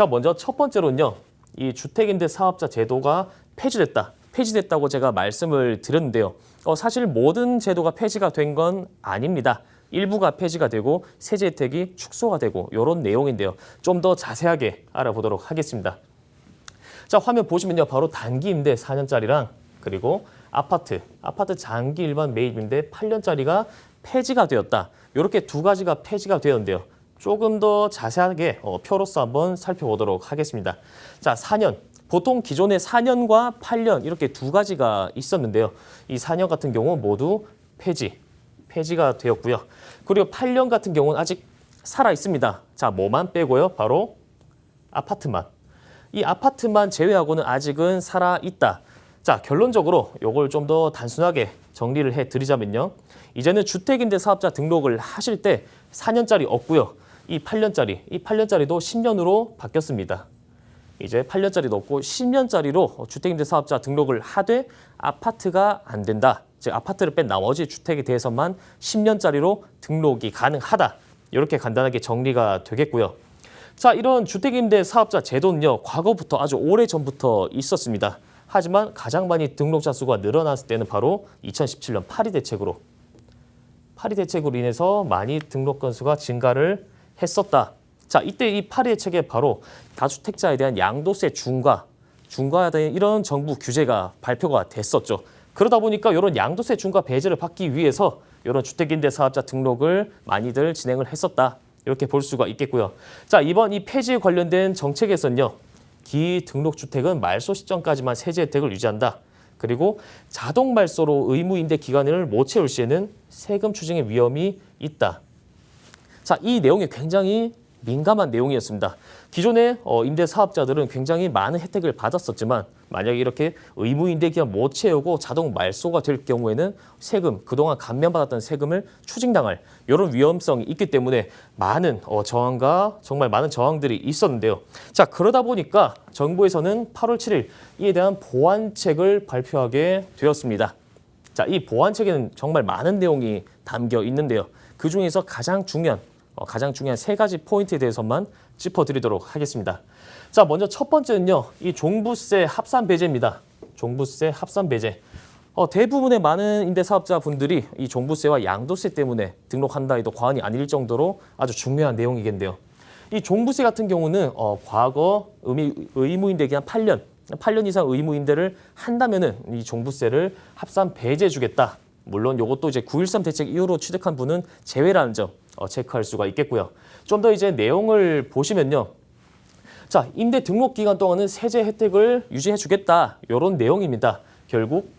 자, 먼저 첫 번째로는요. 이 주택임대 사업자 제도가 폐지됐다고 제가 말씀을 드렸는데요. 사실 모든 제도가 폐지가 된 건 아닙니다. 일부가 폐지가 되고 세제 혜택이 축소가 되고 이런 내용인데요. 좀 더 자세하게 알아보도록 하겠습니다. 자, 화면 보시면요. 바로 단기 임대 4년짜리랑 그리고 아파트 장기 일반 매입 임대 8년짜리가 폐지가 되었다. 이렇게 두 가지가 폐지가 되었는데요. 조금 더 자세하게 표로서 한번 살펴보도록 하겠습니다. 자, 4년. 보통 기존에 4년과 8년 이렇게 두 가지가 있었는데요. 이 4년 같은 경우 모두 폐지가 되었고요. 그리고 8년 같은 경우는 아직 살아 있습니다. 자, 뭐만 빼고요? 바로 아파트만. 이 아파트만 제외하고는 아직은 살아 있다. 자, 결론적으로 이걸 좀 더 단순하게 정리를 해드리자면요. 이제는 주택임대 사업자 등록을 하실 때 4년짜리 없고요. 이 8년짜리도 10년으로 바뀌었습니다. 이제 8년짜리도 없고 10년짜리로 주택임대 사업자 등록을 하되 아파트가 안 된다. 즉 아파트를 뺀 나머지 주택에 대해서만 10년짜리로 등록이 가능하다. 이렇게 간단하게 정리가 되겠고요. 자, 이런 주택임대 사업자 제도는요. 과거부터 아주 오래전부터 있었습니다. 하지만 가장 많이 등록자 수가 늘어났을 때는 바로 2017년 파리 대책으로 인해서 많이 등록 건수가 증가를 했었다. 자, 이때 이 파리 대책에 바로 다주택자에 대한 양도세 중과에 대한 이런 정부 규제가 발표가 됐었죠. 그러다 보니까 이런 양도세 중과 배제를 받기 위해서 이런 주택임대 사업자 등록을 많이들 진행을 했었다. 이렇게 볼 수가 있겠고요. 자, 이번 이 폐지에 관련된 정책에서는요. 기등록주택은 말소 시점까지만 세제 혜택을 유지한다. 그리고 자동 말소로 의무 임대 기간을 못 채울 시에는 세금 추징의 위험이 있다. 자, 이 내용이 굉장히 민감한 내용이었습니다. 기존의 임대 사업자들은 굉장히 많은 혜택을 받았었지만 만약에 이렇게 의무 임대 기간 못 채우고 자동 말소가 될 경우에는 세금, 그동안 감면받았던 세금을 추징당할 이런 위험성이 있기 때문에 많은 정말 많은 저항들이 있었는데요. 자, 그러다 보니까 정부에서는 8월 7일 이에 대한 보완책을 발표하게 되었습니다. 자, 이 보완책에는 정말 많은 내용이 담겨 있는데요. 그중에서 가장 중요한 세 가지 포인트에 대해서만 짚어드리도록 하겠습니다. 자, 먼저 첫 번째는요. 이 종부세 합산 배제입니다. 종부세 합산 배제. 대부분의 많은 임대사업자분들이 이 종부세와 양도세 때문에 등록한다 해도 과언이 아닐 정도로 아주 중요한 내용이겠는데요. 이 종부세 같은 경우는 과거 의무임대 기간 8년 이상 의무임대를 한다면은 이 종부세를 합산 배제해주겠다. 물론 이것도 이제 9.13 대책 이후로 취득한 분은 제외라는 점 체크할 수가 있겠고요. 좀 더 이제 내용을 보시면요. 자, 임대 등록 기간 동안은 세제 혜택을 유지해 주겠다. 이런 내용입니다. 결국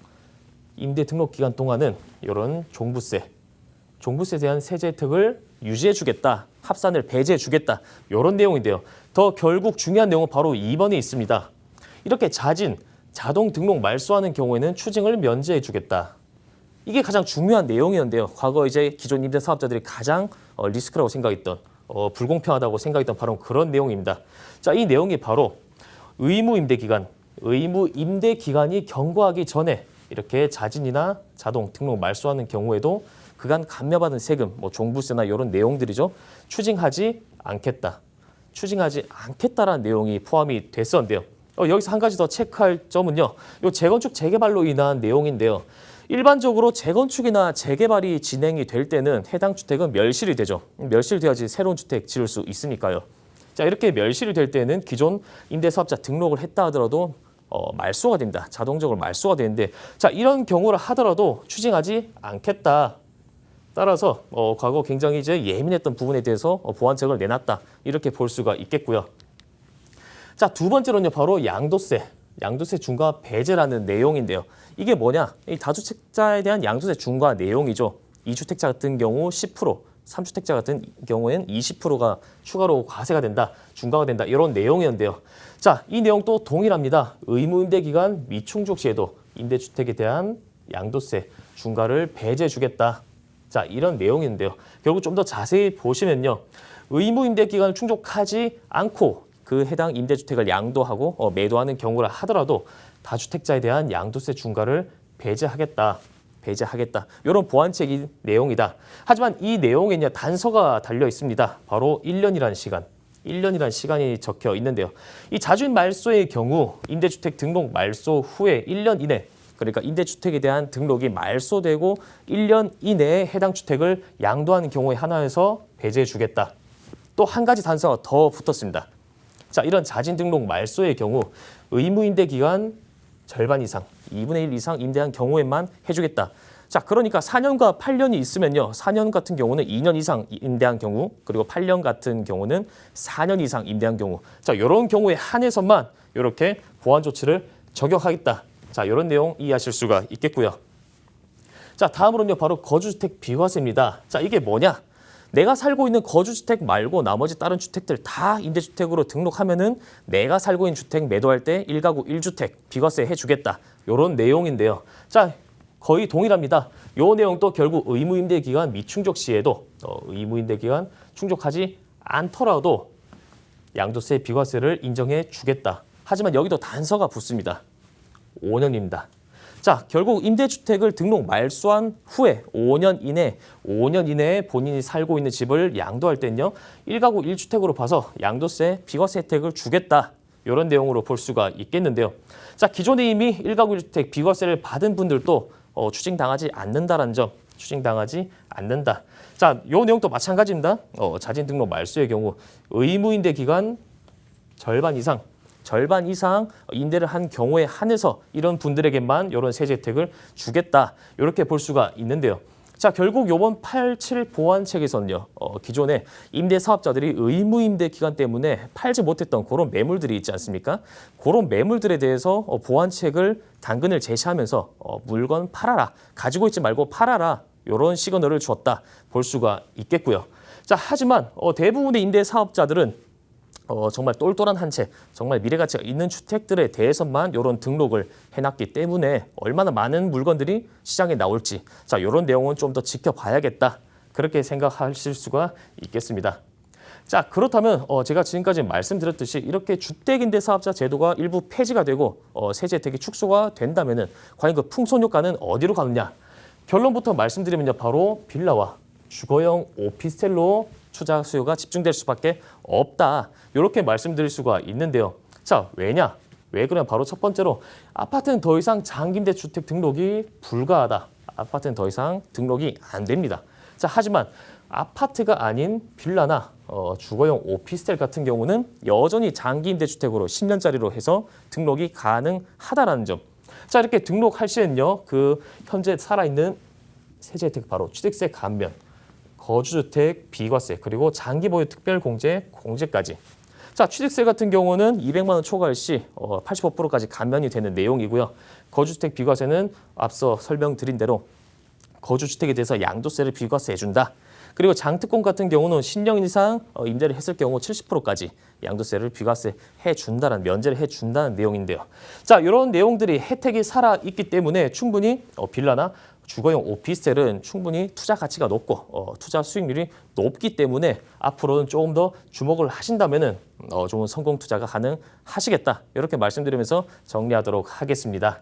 임대 등록 기간 동안은 이런 종부세에 대한 세제 혜택을 유지해 주겠다. 합산을 배제해 주겠다. 이런 내용인데요. 더 결국 중요한 내용은 바로 2번에 있습니다. 이렇게 자동 등록 말소하는 경우에는 추징을 면제해 주겠다. 이게 가장 중요한 내용이었는데요. 과거 이제 기존 임대 사업자들이 가장 리스크라고 생각했던 불공평하다고 생각했던 바로 그런 내용입니다. 자, 이 내용이 바로 의무 임대 기간이 경과하기 전에 이렇게 자진이나 자동 등록 말소하는 경우에도 그간 감면받은 세금, 종부세나 이런 내용들이죠. 추징하지 않겠다라는 내용이 포함이 됐었는데요. 여기서 한 가지 더 체크할 점은요. 이 재건축 재개발로 인한 내용인데요. 일반적으로 재건축이나 재개발이 진행이 될 때는 해당 주택은 멸실이 되죠. 멸실돼야지 새로운 주택 지을 수 있으니까요. 자, 이렇게 멸실이 될 때는 기존 임대사업자 등록을 했다 하더라도 말소가 됩니다. 자동적으로 말소가 되는데, 자, 이런 경우를 하더라도 추징하지 않겠다. 따라서 과거 굉장히 이제 예민했던 부분에 대해서 보완책을 내놨다. 이렇게 볼 수가 있겠고요. 자, 두 번째로는요, 바로 양도세 중과 배제라는 내용인데요. 이게 뭐냐? 이 다주택자에 대한 양도세 중과 내용이죠. 2주택자 같은 경우 10%, 3주택자 같은 경우에는 20%가 추가로 과세가 된다, 중과가 된다, 이런 내용이었는데요. 자, 이 내용도 동일합니다. 의무임대 기간 미충족 시에도 임대주택에 대한 양도세 중과를 배제해 주겠다. 자, 이런 내용인데요. 결국 좀 더 자세히 보시면요. 의무임대 기간을 충족하지 않고 그 해당 임대주택을 양도하고 매도하는 경우라 하더라도 다주택자에 대한 양도세 중과를 배제하겠다. 이런 보완책인 내용이다. 하지만 이 내용에는 단서가 달려 있습니다. 바로 1년이라는 시간. 1년이라는 시간이 적혀 있는데요. 이 자주임 말소의 경우 임대주택 등록 말소 후에 1년 이내, 그러니까 임대주택에 대한 등록이 말소되고 1년 이내에 해당 주택을 양도하는 경우에 한해서 배제해 주겠다. 또 한 가지 단서가 더 붙었습니다. 자, 이런 자진 등록 말소의 경우 의무 임대 기간 절반 이상, 2분의 1 이상 임대한 경우에만 해주겠다. 자, 그러니까 4년과 8년이 있으면요. 4년 같은 경우는 2년 이상 임대한 경우, 그리고 8년 같은 경우는 4년 이상 임대한 경우. 자, 이런 경우에 한해서만 이렇게 보완 조치를 적용하겠다. 자, 이런 내용 이해하실 수가 있겠고요. 자, 다음으로는요. 바로 거주주택 비과세입니다. 자, 이게 뭐냐? 내가 살고 있는 거주주택 말고 나머지 다른 주택들 다 임대주택으로 등록하면은 내가 살고 있는 주택 매도할 때 1가구 1주택 비과세 해주겠다. 이런 내용인데요. 자, 거의 동일합니다. 이 내용도 결국 의무임대기간 미충족 시에도 의무임대기간 충족하지 않더라도 양도세 비과세를 인정해 주겠다. 하지만 여기도 단서가 붙습니다. 5년입니다. 자, 결국 임대주택을 등록 말소한 후에 5년 이내에 본인이 살고 있는 집을 양도할 때는요. 1가구 1주택으로 봐서 양도세 비과세 혜택을 주겠다. 이런 내용으로 볼 수가 있겠는데요. 자, 기존에 이미 1가구 1주택 비과세를 받은 분들도 추징당하지 않는다라는 점, 추징당하지 않는다. 자, 이 내용도 마찬가지입니다. 자진 등록 말소의 경우 의무임대 기간 절반 이상 임대를 한 경우에 한해서 이런 분들에게만 이런 세제 혜택을 주겠다. 이렇게 볼 수가 있는데요. 자, 결국 이번 87 보완책에서는요. 기존에 임대 사업자들이 의무 임대 기간 때문에 팔지 못했던 그런 매물들이 있지 않습니까? 그런 매물들에 대해서 보완책을 당근을 제시하면서 물건 팔아라. 가지고 있지 말고 팔아라. 이런 시그널을 줬다. 볼 수가 있겠고요. 자, 하지만 대부분의 임대 사업자들은 정말 똘똘한 한 채, 정말 미래가치가 있는 주택들에 대해서만 이런 등록을 해놨기 때문에 얼마나 많은 물건들이 시장에 나올지, 자, 이런 내용은 좀 더 지켜봐야겠다. 그렇게 생각하실 수가 있겠습니다. 자, 그렇다면 제가 지금까지 말씀드렸듯이 이렇게 주택임대 사업자 제도가 일부 폐지가 되고 세제 혜택이 축소가 된다면은 과연 그 풍선 효과는 어디로 가느냐? 결론부터 말씀드리면요, 바로 빌라와 주거용 오피스텔로 투자 수요가 집중될 수밖에 없다. 이렇게 말씀드릴 수가 있는데요. 자, 왜냐? 왜 그러냐? 바로 첫 번째로 아파트는 더 이상 장기임대 주택 등록이 불가하다. 아파트는 더 이상 등록이 안 됩니다. 자, 하지만 아파트가 아닌 빌라나 주거용 오피스텔 같은 경우는 여전히 장기임대 주택으로 10년짜리로 해서 등록이 가능하다라는 점. 자, 이렇게 등록할 시에는요. 그 현재 살아있는 세제 혜택 바로 취득세 감면, 거주주택 비과세, 그리고 장기보유 특별공제까지. 자, 취득세 같은 경우는 200만 원 초과할 시 85%까지 감면이 되는 내용이고요. 거주주택 비과세는 앞서 설명드린 대로 거주주택에 대해서 양도세를 비과세 해준다. 그리고 장특공 같은 경우는 10년 이상 임대를 했을 경우 70%까지 양도세를 비과세 해준다는, 면제를 해준다는 내용인데요. 자, 이런 내용들이 혜택이 살아있기 때문에 충분히 빌라나 주거용 오피스텔은 충분히 투자 가치가 높고 투자 수익률이 높기 때문에 앞으로는 조금 더 주목을 하신다면은 좋은 성공 투자가 가능하시겠다. 이렇게 말씀드리면서 정리하도록 하겠습니다.